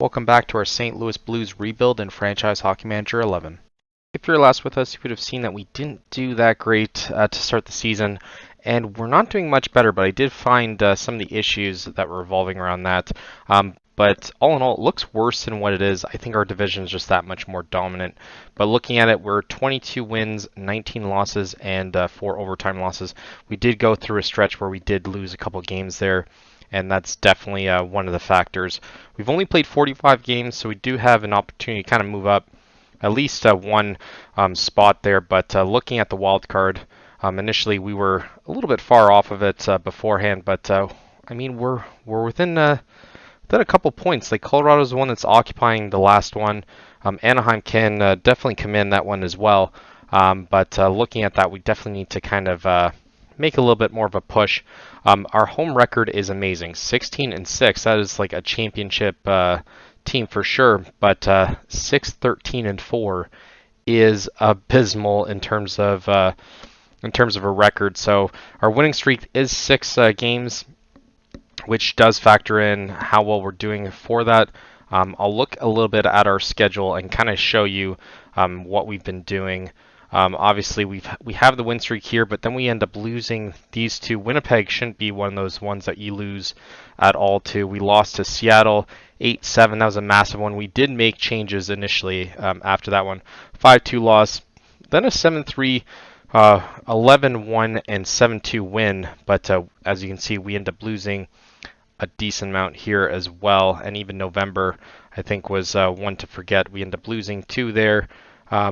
Welcome back to our St. Louis Blues rebuild in Franchise Hockey Manager 11. If you're last with us, you would have seen that we didn't do that great to start the season, and we're not doing much better, but I did find some of the issues that were revolving around that. But all in all, it looks worse than what it is. I think our division is just that much more dominant. But looking at it, we're 22 wins, 19 losses, and 4 overtime losses. We did go through a stretch where we did lose a couple games there, and that's definitely one of the factors. We've only played 45 games, so we do have an opportunity to kind of move up at least one spot there. But looking at the wild card, initially we were a little bit far off of it beforehand, but I mean we're within a couple points. Like Colorado's the one that's occupying the last one. Anaheim can definitely command that one as well. But looking at that, we definitely need to kind of make a little bit more of a push. Our home record is amazing, 16-6. That is like a championship team for sure. But 6-13-4 is abysmal in terms of a record. So our winning streak is 6 games, which does factor in how well we're doing for that. I'll look a little bit at our schedule and kind of show you what we've been doing. Obviously, we have the win streak here, but then we end up losing these two. Winnipeg shouldn't be one of those ones that you lose at all to. We lost to Seattle 8-7. That was a massive one. We did make changes initially after that one. 5-2 loss, then a 7-3, 11-1, and 7-2 win. But as you can see, we end up losing a decent amount here as well. And even November, I think, was one to forget. We end up losing 2 there.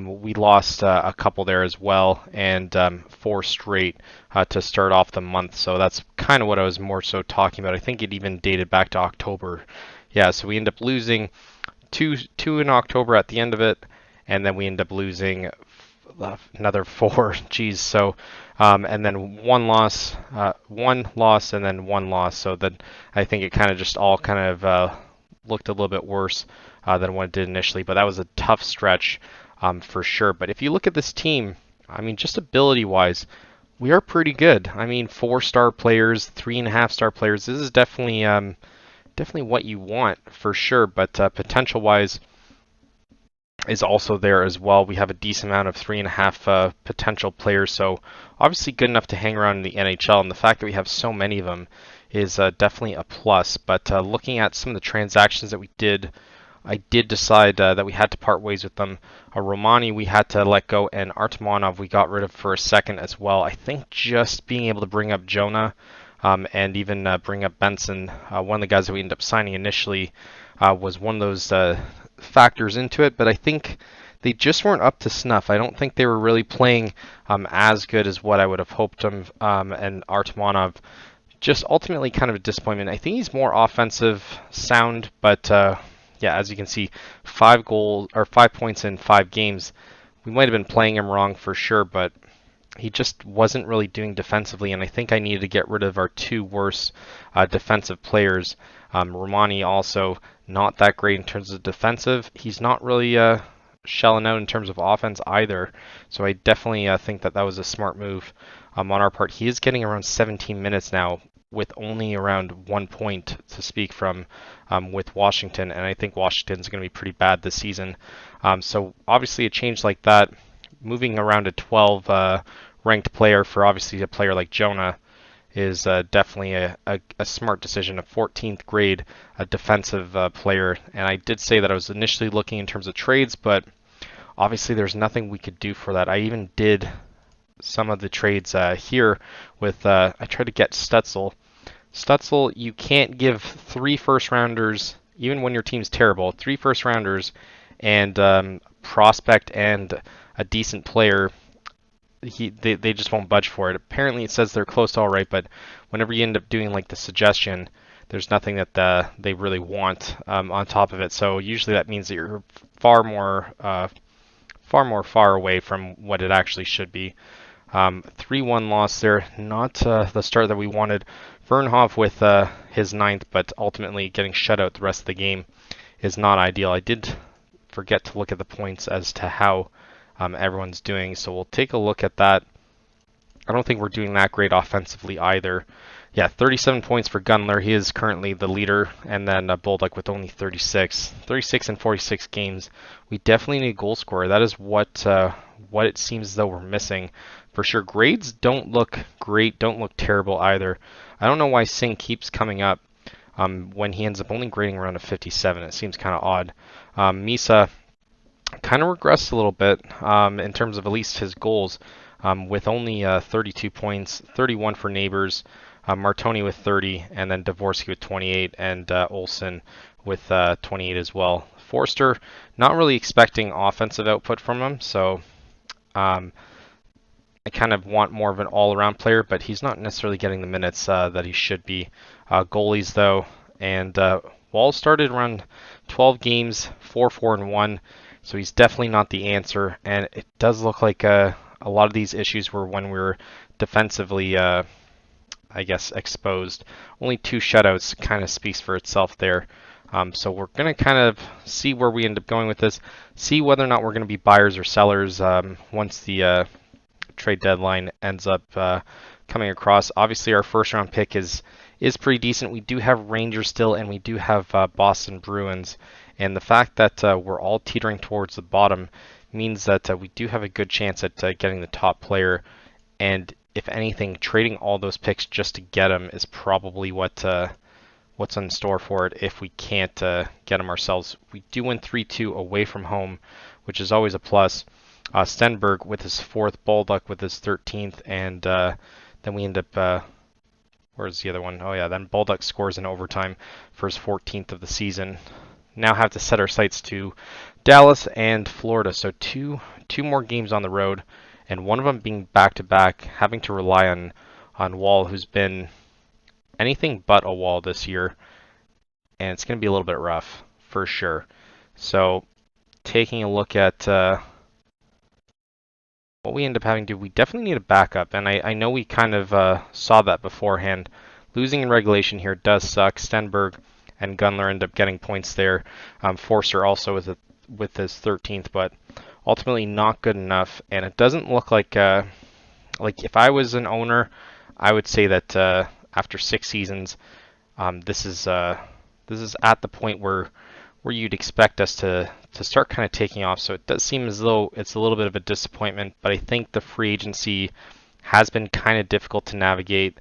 We lost a couple there as well, and 4 straight to start off the month. So that's kind of what I was more so talking about. I think it even dated back to October. Yeah, so we end up losing two in October at the end of it, and then we end up losing another 4. Geez, so and then one loss, and then one loss. So then I think it kind of just all kind of looked a little bit worse than what it did initially. But that was a tough stretch. For sure. But if you look at this team, I mean, just ability-wise, we are pretty good. I mean, 4-star players, 3.5-star players. This is definitely what you want for sure. But potential-wise is also there as well. We have a decent amount of 3.5 potential players, so obviously good enough to hang around in the NHL. And the fact that we have so many of them is definitely a plus. But looking at some of the transactions that we did, I did decide that we had to part ways with them. Romani we had to let go, and Artemonov we got rid of for a second as well. I think just being able to bring up Jonah and even bring up Benson, one of the guys that we ended up signing initially, was one of those factors into it. But I think they just weren't up to snuff. I don't think they were really playing as good as what I would have hoped them. And Artemonov, just ultimately kind of a disappointment. I think he's more offensive sound, but yeah, as you can see, 5 points in 5 games. We might have been playing him wrong for sure, but he just wasn't really doing defensively, and I think I needed to get rid of our 2 worst defensive players. Romani also not that great in terms of defensive. He's not really shelling out in terms of offense either, so I definitely think that was a smart move on our part. He is getting around 17 minutes now, with only around 1 point to speak from with Washington, and I think Washington's going to be pretty bad this season. So obviously a change like that, moving around a 12 ranked player for obviously a player like Jonah, is definitely a smart decision. A 14th grade defensive player, and I did say that I was initially looking in terms of trades, but obviously there's nothing we could do for that. I even did some of the trades here with I tried to get Stutzel. Stutzel, you can't give 3 first-rounders, even when your team's terrible, 3 first-rounders and prospect and a decent player. They just won't budge for it. Apparently it says they're close to all right, but whenever you end up doing like the suggestion, there's nothing that they really want on top of it. So usually that means that you're far more far away from what it actually should be. 3-1 loss there, not the start that we wanted. Vernhoff with his 9th, but ultimately getting shut out the rest of the game is not ideal. I did forget to look at the points as to how everyone's doing, so we'll take a look at that. I don't think we're doing that great offensively either. Yeah, 37 points for Gunler. He is currently the leader, and then Bolduc with only 36. 36 in 46 games. We definitely need a goal scorer. That is what it seems as though we're missing. For sure, grades don't look great, don't look terrible either. I don't know why Singh keeps coming up when he ends up only grading around a 57. It seems kind of odd. Misa kind of regressed a little bit in terms of at least his goals, with only 32 points, 31 for Neighbors, Martoni with 30, and then Dvorsky with 28, and Olsen with 28 as well. Forster, not really expecting offensive output from him, so I kind of want more of an all-around player, but he's not necessarily getting the minutes that he should be. Goalies, though, and Wall started around 12 games, 4-4-1, so he's definitely not the answer, and it does look like a lot of these issues were when we were defensively, I guess, exposed. Only 2 shutouts kind of speaks for itself there. So we're going to kind of see where we end up going with this, see whether or not we're going to be buyers or sellers once the trade deadline ends up coming across. Obviously, our first round pick is pretty decent. We do have Rangers still, and we do have Boston Bruins. And the fact that we're all teetering towards the bottom means that we do have a good chance at getting the top player. And if anything, trading all those picks just to get him is probably what's in store for it if we can't get him ourselves. We do win 3-2 away from home, which is always a plus. Stenberg with his 4th, Bolduc with his 13th, and then we end up, where's the other one? Oh yeah, then Bolduc scores in overtime for his 14th of the season. Now have to set our sights to Dallas and Florida, so two more games on the road, and one of them being back-to-back, having to rely on Wall, who's been anything but a Wall this year, and it's going to be a little bit rough, for sure. So, taking a look at what we end up having to do, we definitely need a backup, and I know we kind of saw that beforehand. Losing in regulation here does suck. Stenberg and Gunler end up getting points there. Forster also with his 13th, but ultimately not good enough, and it doesn't look like if I was an owner, I would say that after 6 seasons, this is at the point where you'd expect us to start kind of taking off. So it does seem as though it's a little bit of a disappointment, but I think the free agency has been kind of difficult to navigate,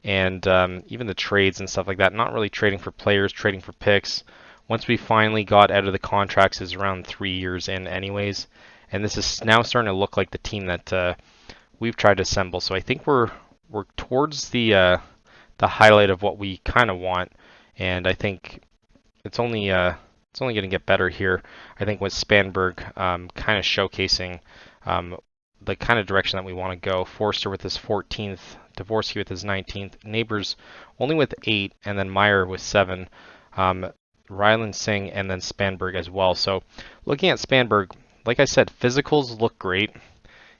and even the trades and stuff like that, not really trading for players, trading for picks. Once we finally got out of the contracts is around 3 years in anyways, and this is now starting to look like the team that we've tried to assemble. So I think we're towards the highlight of what we kind of want, and I think it's only going to get better here. I think with Spanberg kind of showcasing the kind of direction that we want to go. Forster with his 14th, Dvorsky with his 19th, Neighbors only with 8, and then Meyer with 7, Ryland Singh, and then Spanberg as well. So looking at Spanberg, like I said, physicals look great.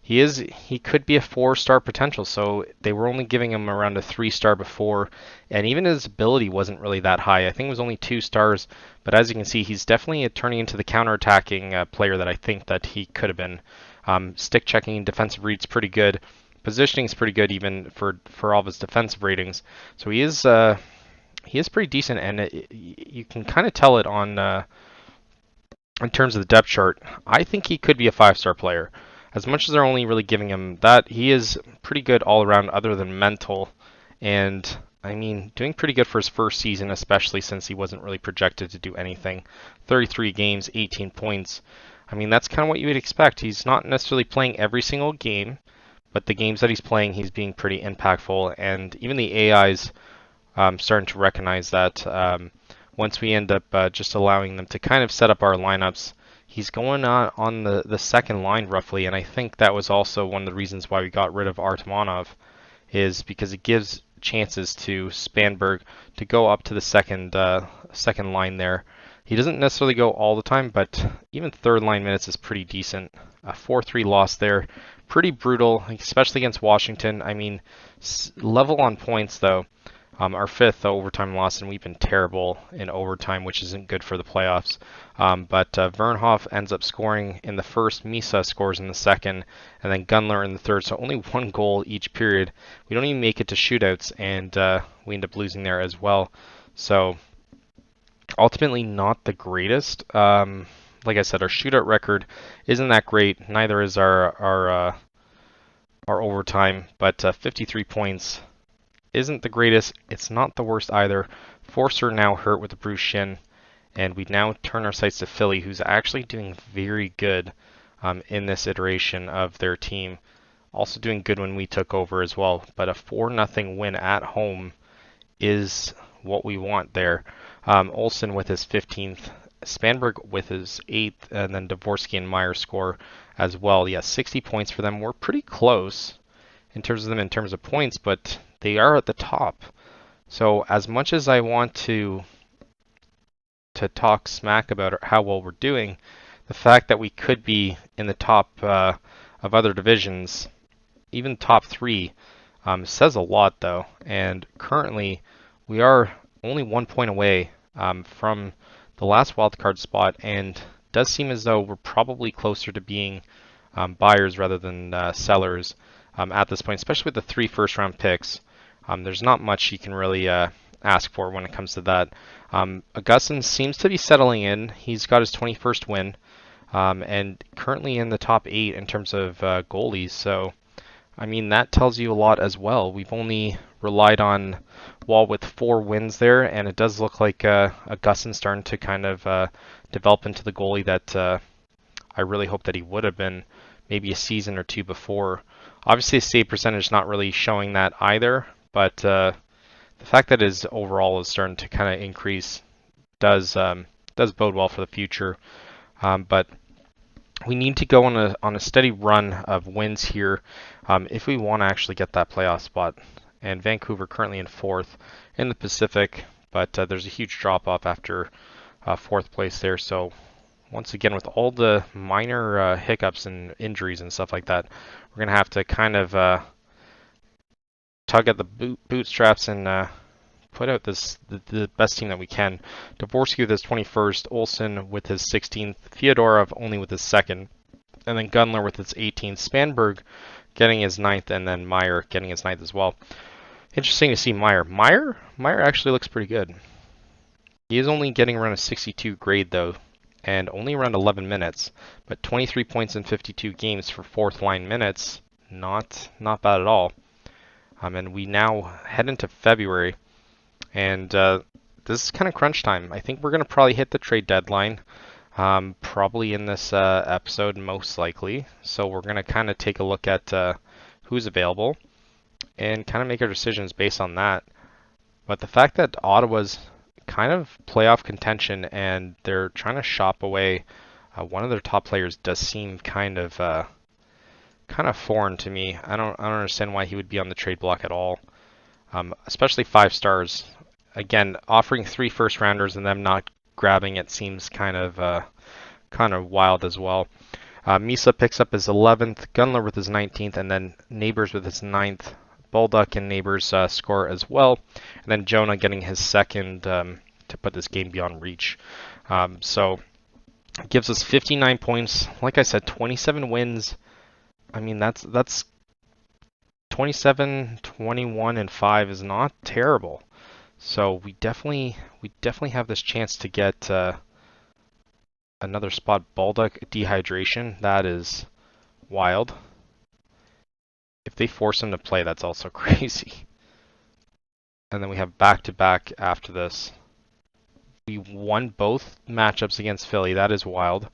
He could be a 4-star potential, so they were only giving him around a 3-star before, and even his ability wasn't really that high. I think it was only 2 stars, but as you can see, he's definitely turning into the counter-attacking player that I think that he could have been. Stick checking and defensive read's pretty good. Positioning is pretty good even for all of his defensive ratings. So he is pretty decent, and you can kind of tell it on in terms of the depth chart. I think he could be a 5-star player. As much as they're only really giving him that, he is pretty good all around other than mental. And, I mean, doing pretty good for his first season, especially since he wasn't really projected to do anything. 33 games, 18 points. I mean, that's kind of what you would expect. He's not necessarily playing every single game, but the games that he's playing, he's being pretty impactful. And even the AI's starting to recognize that once we end up just allowing them to kind of set up our lineups. He's going on the second line roughly, and I think that was also one of the reasons why we got rid of Artemonov, is because it gives chances to Spanberg to go up to the second line there. He doesn't necessarily go all the time, but even third line minutes is pretty decent. A 4-3 loss there, pretty brutal, especially against Washington. I mean, level on points though. Our fifth overtime loss, and we've been terrible in overtime, which isn't good for the playoffs. But Vernhoff ends up scoring in the first, Misa scores in the second, and then Gunler in the third. So only one goal each period. We don't even make it to shootouts, and we end up losing there as well. So ultimately not the greatest. Like I said, our shootout record isn't that great. Neither is our overtime, but 53 points isn't the greatest. It's not the worst either. Forster now hurt with a bruised shin, and we now turn our sights to Philly, who's actually doing very good in this iteration of their team. Also doing good when we took over as well. But a 4-0 win at home is what we want there. Olsen with his 15th, Spanberg with his 8th, and then Dvorsky and Meyer score as well. Yeah, 60 points for them. We're pretty close in terms of points, but they are at the top. So as much as I want to talk smack about how well we're doing, the fact that we could be in the top of other divisions, even top 3, says a lot though. And currently we are only 1 point away from the last wildcard spot, and does seem as though we're probably closer to being buyers rather than sellers at this point, especially with the 3 first-round picks. There's not much you can really ask for when it comes to that. Augustin seems to be settling in. He's got his 21st win, and currently in the top 8 in terms of goalies. So, I mean, that tells you a lot as well. We've only relied on Wall with 4 wins there, and it does look like Augustin's starting to kind of develop into the goalie that I really hope that he would have been maybe a season or 2 before. Obviously, his save percentage is not really showing that either, but the fact that his overall is starting to kind of increase does bode well for the future. But we need to go on a steady run of wins here if we want to actually get that playoff spot. And Vancouver currently in 4th in the Pacific, but there's a huge drop off after 4th place there. So once again, with all the minor hiccups and injuries and stuff like that, we're going to have to kind of tug at the bootstraps and put out the best team that we can. Dvorsky with his 21st, Olsen with his 16th, Fyodorov only with his 2nd, and then Gunler with his 18th, Spanberg getting his 9th, and then Meyer getting his 9th as well. Interesting to see Meyer. Meyer actually looks pretty good. He is only getting around a 62 grade though, and only around 11 minutes, but 23 points in 52 games for 4th line minutes. Not bad at all. And we now head into February, and this is kind of crunch time. I think we're going to probably hit the trade deadline, probably in this episode, most likely. So we're going to kind of take a look at who's available and kind of make our decisions based on that. But the fact that Ottawa's kind of playoff contention and they're trying to shop away one of their top players does seem kind of foreign to me. I don't understand why he would be on the trade block at all, especially 5 stars. Again, offering 3 first rounders and them not grabbing it seems kind of wild as well. Misa picks up his 11th, Gunler with his 19th, and then Neighbors with his 9th. Baldock and Neighbors score as well, and then Jonah getting his 2nd to put this game beyond reach. So it gives us 59 points. Like I said, 27 wins. I mean, that's 27, 21, and 5 is not terrible. So we definitely have this chance to get another spot. Baldock dehydration, that is wild. If they force him to play, that's also crazy. And then we have back-to-back after this. We won both matchups against Philly. That is wild.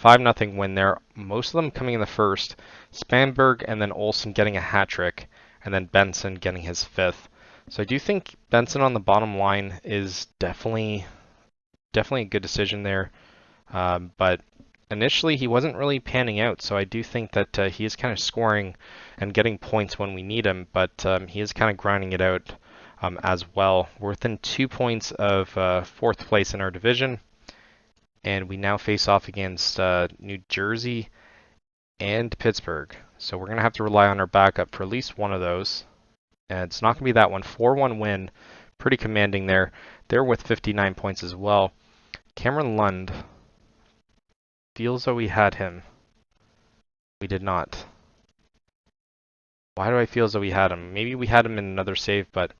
5-0 win there. Most of them coming in the first. Spanberg and then Olsen getting a hat trick, and then Benson getting his 5th. So I do think Benson on the bottom line is definitely a good decision there. But initially he wasn't really panning out, so I do think that he is kind of scoring and getting points when we need him, but he is kind of grinding it out as well. We're within 2 points of 4th place in our division, and we now face off against New Jersey and Pittsburgh. So we're going to have to rely on our backup for at least one of those. And it's not going to be that one. 4-1 win pretty commanding there. They're with 59 points as well. Cameron Lund, feels though we had him. We did not. Why do I feel as though we had him? Maybe we had him in another save, but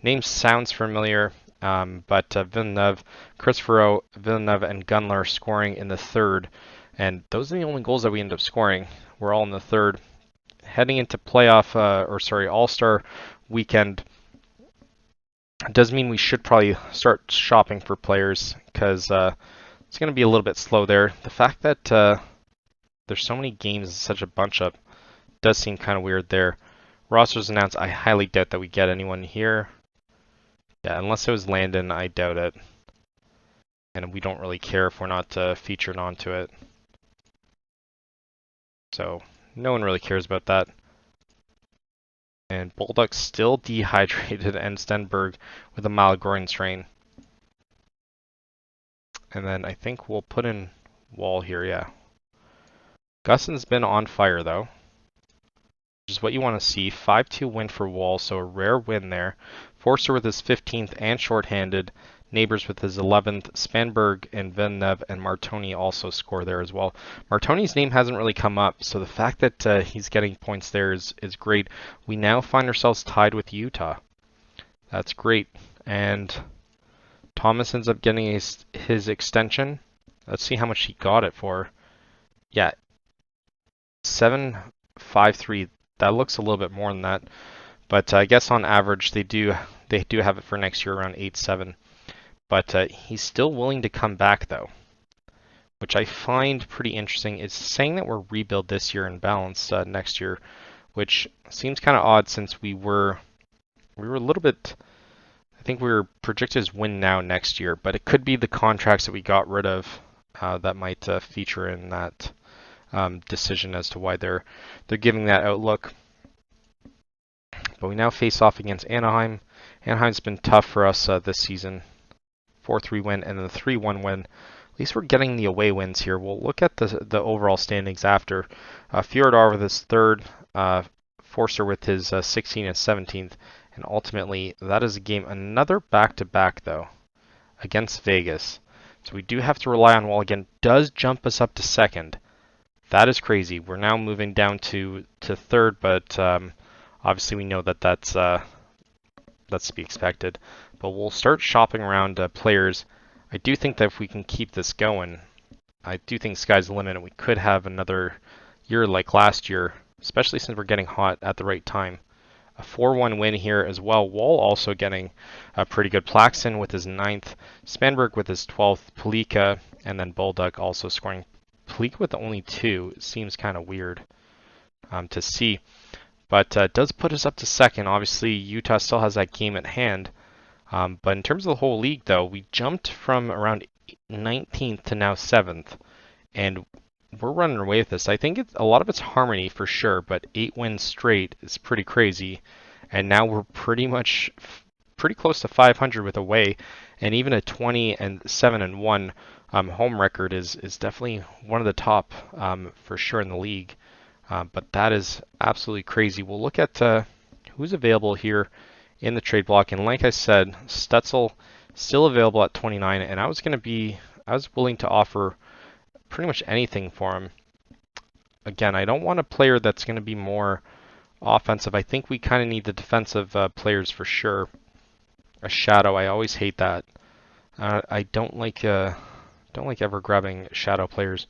name sounds familiar. But Villeneuve, Christopher Villeneuve, and Gunler scoring in the third. And those are the only goals that we end up scoring. We're all in the third. Heading into playoff, All-Star weekend, does mean we should probably start shopping for players because it's going to be a little bit slow there. The fact that there's so many games and such a bunch up does seem kind of weird there. Rosters announced. I highly doubt that we get anyone here. Yeah, unless it was Landon, I doubt it. And we don't really care if we're not featured onto it. So no one really cares about that. And Bulldog still dehydrated, and Stenberg with a mild groin strain. And then I think we'll put in Wall here, yeah. Gusson's been on fire though, which is what you want to see. 5-2 win for Wall, so a rare win there. Forster with his 15th and shorthanded. Neighbors with his 11th. Spanberg and Villeneuve and Martoni also score there as well. Martoni's name hasn't really come up, so the fact that he's getting points there is great. We now find ourselves tied with Utah. That's great. And Thomas ends up getting his extension. Let's see how much he got it for. Yeah, 7.53. That looks a little bit more than that, but I guess on average they do have it for next year around 8.7. But he's still willing to come back though, which I find pretty interesting. It's saying that we're rebuild this year and balance next year, which seems kind of odd since we were a little bit. I think we were projected as win now next year, but it could be the contracts that we got rid of that might feature in that decision as to why they're giving that outlook. But we now face off against Anaheim. Anaheim's been tough for us this season. 4-3 win and then the 3-1 win. At least we're getting the away wins here. We'll look at the overall standings after. Fjordar with his third, Forster with his 16th and 17th, and ultimately that is a game, another back-to-back though, against Vegas. So we do have to rely on Wall again. Does jump us up to second. That is crazy. We're now moving down to third, but obviously we know that that's to be expected. But we'll start shopping around players. I do think that if we can keep this going, I do think sky's the limit, and we could have another year like last year, especially since we're getting hot at the right time. A 4-1 win here as well. Wall also getting pretty good. Plaxton with his 9th, Spanberg with his 12th, Palika, and then Bulldog also scoring. Palika with only 2 seems kind of weird to see. But does put us up to second. Obviously, Utah still has that game at hand. But in terms of the whole league, though, we jumped from around 19th to now 7th. And we're running away with this. I think a lot of it's harmony for sure, but 8 wins straight is pretty crazy. And now we're pretty close to 500 with away. And even a 20-7-1 home record is definitely one of the top for sure in the league. But that is absolutely crazy. We'll look at who's available here in the trade block. And like I said, Stutzel still available at 29. And I was willing to offer pretty much anything for him. Again, I don't want a player that's going to be more offensive. I think we kind of need the defensive players for sure. A shadow, I always hate that. I don't like ever grabbing shadow players.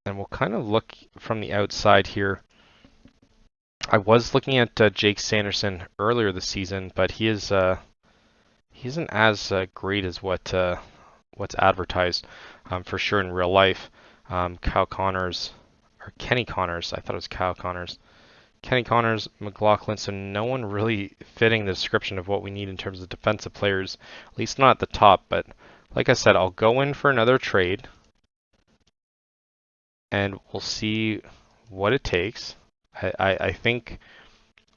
And we'll kind of look from the outside here. I was looking at Jake Sanderson earlier this season, but he isn't as great as what's advertised for sure in real life. Kenny Connors, I thought it was Kyle Connors. Kenny Connors, McLaughlin, so no one really fitting the description of what we need in terms of defensive players, at least not at the top. But like I said, I'll go in for another trade, and we'll see what it takes. I think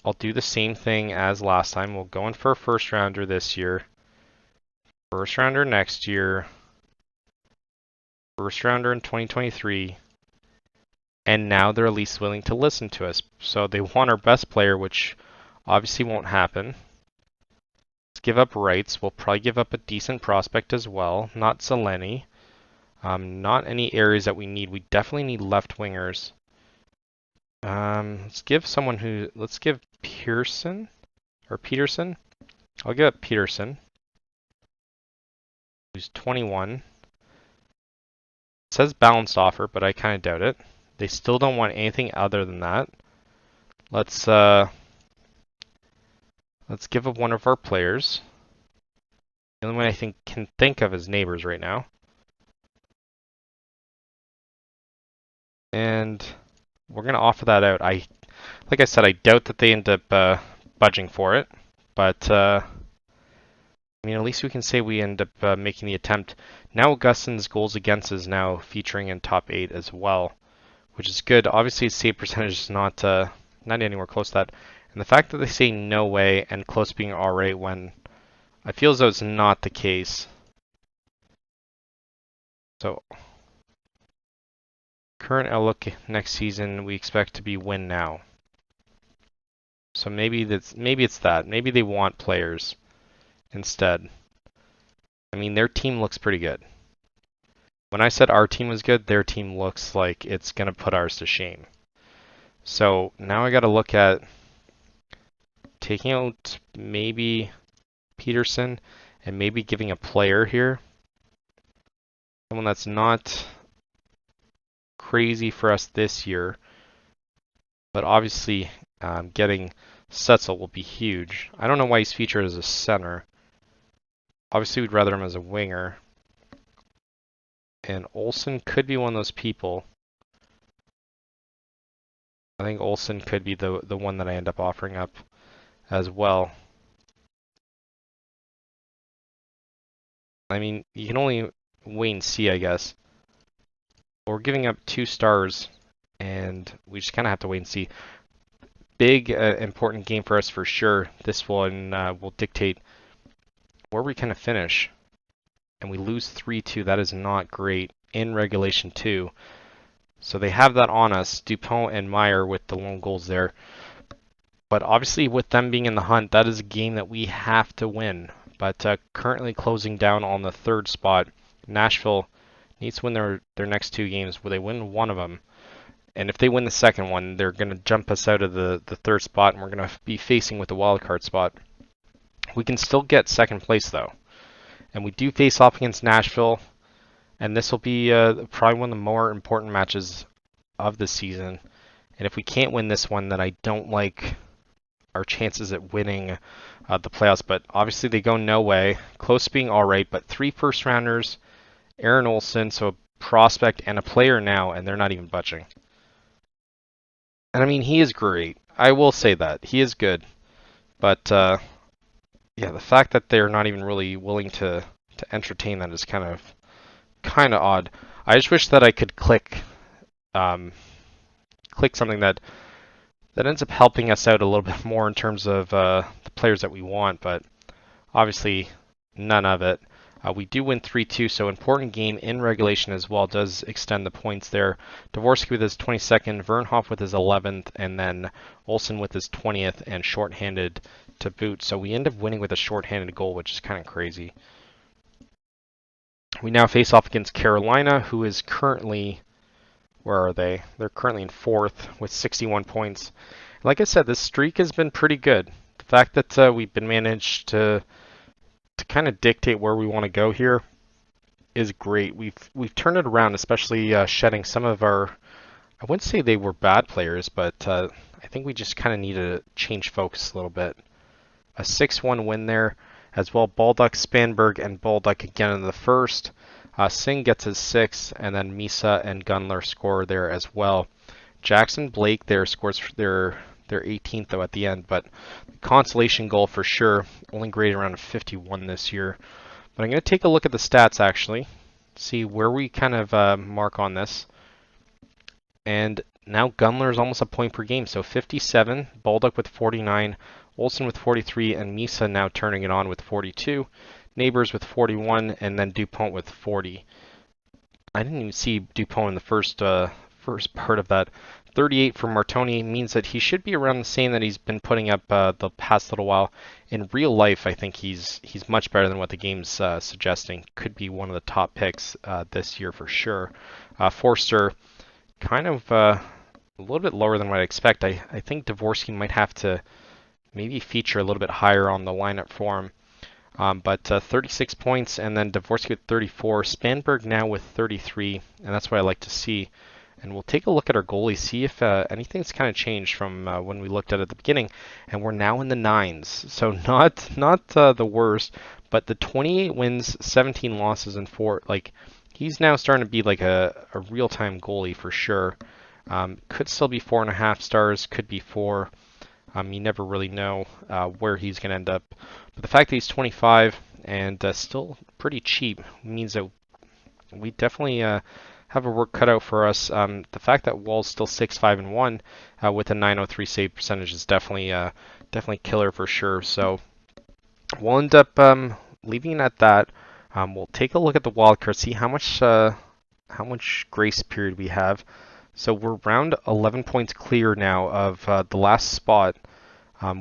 I'll do the same thing as last time. We'll go in for a first rounder this year, first rounder next year, first rounder in 2023, and now they're at least willing to listen to us. So they want our best player, which obviously won't happen. give up rights. We'll probably give up a decent prospect as well. Not Zeleny. Not any areas that we need. We definitely need left wingers. Let's give Peterson. I'll give up Peterson, who's 21. It says balanced offer, but I kind of doubt it. They still don't want anything other than that. Let's give up one of our players. The only one I can think of is Neighbors right now. And we're gonna offer that out. Like I said, I doubt that they end up budging for it, but I mean, at least we can say we end up making the attempt. Now Augustin's goals against is now featuring in top 8 as well, which is good. Obviously, his save percentage is not anywhere close to that. And the fact that they say no way and close being alright when I feel as though it's not the case. So, current outlook next season, we expect to be win now. So maybe it's that. Maybe they want players instead. I mean, their team looks pretty good. When I said our team was good, their team looks like it's going to put ours to shame. So now I got to look at taking out maybe Peterson and maybe giving a player here. Someone that's not crazy for us this year. But obviously getting Setzel will be huge. I don't know why he's featured as a center. Obviously we'd rather him as a winger. And Olsen could be one of those people. I think Olsen could be the one that I end up offering up as well. I mean, you can only wait and see, I guess. We're giving up 2 stars, and we just kind of have to wait and see. Big, important game for us for sure. This one will dictate where we kind of finish. And we lose 3-2. That is not great in regulation 2. So they have that on us, Dupont and Meyer with the lone goals there. But obviously with them being in the hunt, that is a game that we have to win. But currently closing down on the 3rd spot, Nashville needs to win their next 2 games where they win one of them. And if they win the second one, they're going to jump us out of the 3rd spot, and we're going to be facing with the wild card spot. We can still get 2nd place though. And we do face off against Nashville. And this will be probably one of the more important matches of the season. And if we can't win this one, then I don't like our chances at winning the playoffs. But obviously they go no way. Close being alright, but 3 first-rounders, Aaron Olsen, so a prospect and a player now, and they're not even budging. And I mean, he is great. I will say that. He is good. But yeah, the fact that they're not even really willing to entertain that is kind of odd. I just wish that I could click something that ends up helping us out a little bit more in terms of the players that we want, but obviously none of it. We do win 3-2, so important game in regulation as well. Does extend the points there. Dvorsky with his 22nd, Vernhoff with his 11th, and then Olsen with his 20th, and shorthanded to boot. So we end up winning with a shorthanded goal, which is kind of crazy. We now face off against Carolina, who is currently, where are they? They're currently in 4th with 61 points. Like I said, this streak has been pretty good. The fact that we've been managed to kind of dictate where we want to go here is great. We've turned it around, especially shedding some of our, I wouldn't say they were bad players, but I think we just kind of need to change focus a little bit. A 6-1 win there as well. Baldock, Spanberg, and Baldock again in the first. Singh gets his 6th, and then Misa and Gunler score there as well. Jackson Blake there scores their 18th though at the end, but consolation goal for sure. Only graded around a 51 this year. But I'm going to take a look at the stats actually, see where we kind of mark on this. And now Gunler is almost a point per game, so 57, Baldock with 49, Olsen with 43, and Misa now turning it on with 42. Neighbors with 41, and then Dupont with 40. I didn't even see Dupont in the first part of that. 38 for Martoni means that he should be around the same that he's been putting up the past little while. In real life, I think he's much better than what the game's suggesting. Could be one of the top picks this year for sure. Forster, kind of a little bit lower than what I expect. I think Dvorsky might have to maybe feature a little bit higher on the lineup for him. But 36 points, and then Dvorsky with 34. Spanberg now with 33, and that's what I like to see. And we'll take a look at our goalie, see if anything's kind of changed from when we looked at it at the beginning. And we're now in the nines, so not the worst, but the 28 wins, 17 losses, and 4. Like, he's now starting to be like a real-time goalie for sure. Could still be 4.5 stars, could be 4. You never really know where he's going to end up. But the fact that he's 25 and still pretty cheap means that we definitely have a work cut out for us. The fact that Wall's still 6-5-1 with a 903 save percentage is definitely killer for sure. So we'll end up leaving it at that. We'll take a look at the wild card, see how much grace period we have. So we're around 11 points clear now of the last spot,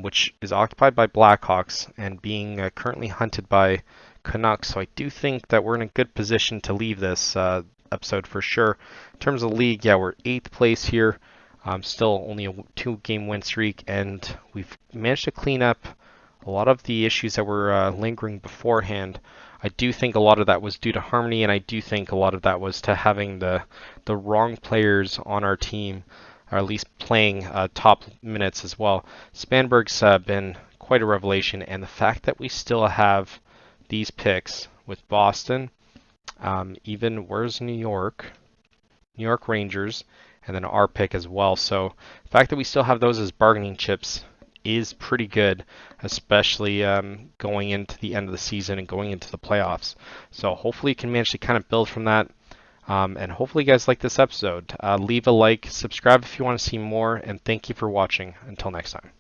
which is occupied by Blackhawks and being currently hunted by Canucks. So I do think that we're in a good position to leave this episode for sure. In terms of the league, yeah, we're 8th place here. Still only a 2-game win streak, and we've managed to clean up a lot of the issues that were lingering beforehand. I do think a lot of that was due to Harmony, and I do think a lot of that was to having the wrong players on our team, or at least playing top minutes as well. Spanberg's been quite a revelation, and the fact that we still have these picks with Boston, even where's New York Rangers, and then our pick as well. So the fact that we still have those as bargaining chips is pretty good, especially going into the end of the season and going into the playoffs. So hopefully you can manage to kind of build from that. And hopefully you guys like this episode. Leave a like, subscribe if you want to see more, and thank you for watching. Until next time.